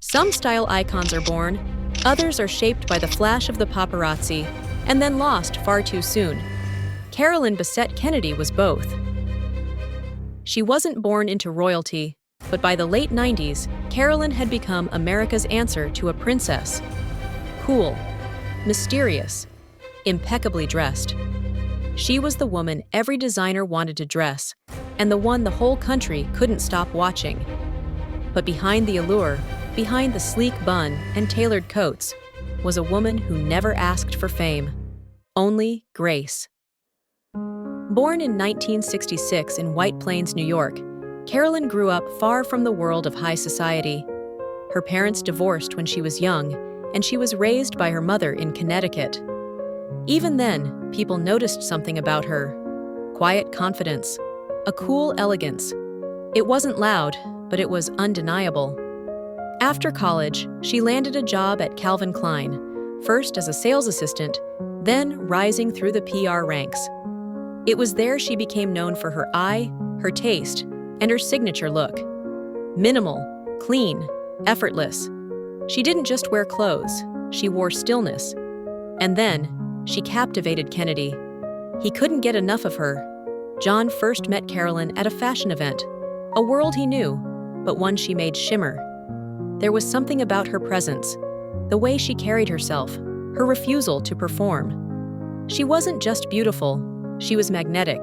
Some style icons are born, others are shaped by the flash of the paparazzi and then lost far too soon. Carolyn Basset Kennedy was both. She wasn't born into royalty, but by the late 90s, Carolyn had become America's answer to a princess. Cool, mysterious, impeccably dressed. She was the woman every designer wanted to dress, and the one the whole country couldn't stop watching. But behind the allure, behind the sleek bun and tailored coats, was a woman who never asked for fame, only grace. Born in 1966 in White Plains, New York, Carolyn grew up far from the world of high society. Her parents divorced when she was young, and she was raised by her mother in Connecticut. Even then, people noticed something about her: quiet confidence, a cool elegance. It wasn't loud, but it was undeniable. After college, she landed a job at Calvin Klein, first as a sales assistant, then rising through the PR ranks. It was there she became known for her eye, her taste, and her signature look. Minimal, clean, effortless. She didn't just wear clothes, she wore stillness. And then, she captivated Kennedy. He couldn't get enough of her. John first met Carolyn at a fashion event, a world he knew, but one she made shimmer. There was something about her presence, the way she carried herself, her refusal to perform. She wasn't just beautiful, she was magnetic.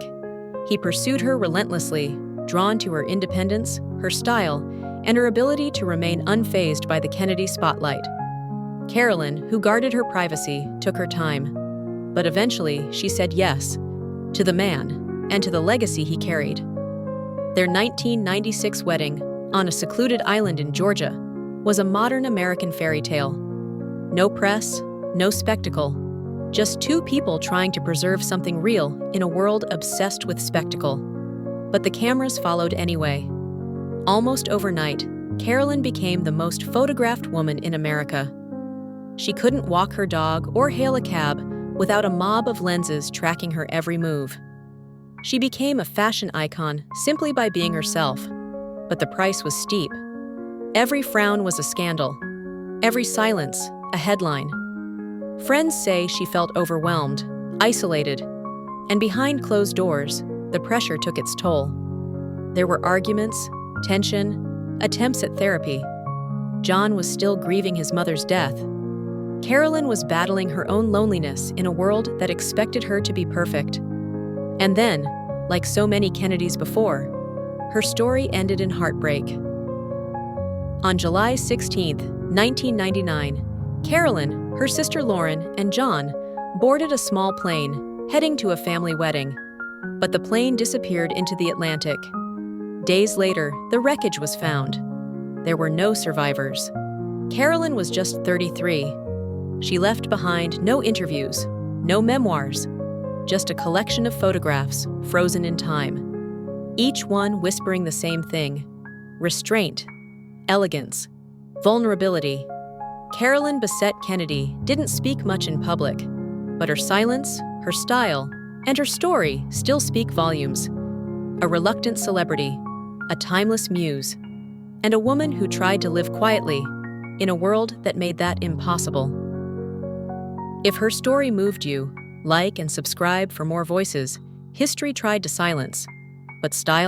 He pursued her relentlessly, drawn to her independence, her style, and her ability to remain unfazed by the Kennedy spotlight. Carolyn, who guarded her privacy, took her time. But eventually, she said yes, to the man, and to the legacy he carried. Their 1996 wedding, on a secluded island in Georgia, was a modern American fairy tale. No press, no spectacle, just two people trying to preserve something real in a world obsessed with spectacle. But the cameras followed anyway. Almost overnight, Carolyn became the most photographed woman in America. She couldn't walk her dog or hail a cab without a mob of lenses tracking her every move. She became a fashion icon simply by being herself, but the price was steep. Every frown was a scandal, every silence a headline. Friends say she felt overwhelmed, isolated, and behind closed doors, the pressure took its toll. There were arguments, tension, attempts at therapy. John was still grieving his mother's death. Carolyn was battling her own loneliness in a world that expected her to be perfect. And then, like so many Kennedys before, her story ended in heartbreak. On July 16, 1999, Carolyn, her sister Lauren, and John boarded a small plane, heading to a family wedding. But the plane disappeared into the Atlantic. Days later, the wreckage was found. There were no survivors. Carolyn was just 33. She left behind no interviews, no memoirs, just a collection of photographs frozen in time. Each one whispering the same thing: restraint, elegance, vulnerability. Carolyn Basset Kennedy didn't speak much in public, but her silence, her style, and her story still speak volumes. A reluctant celebrity, a timeless muse, and a woman who tried to live quietly in a world that made that impossible. If her story moved you, like and subscribe for more voices history tried to silence, but style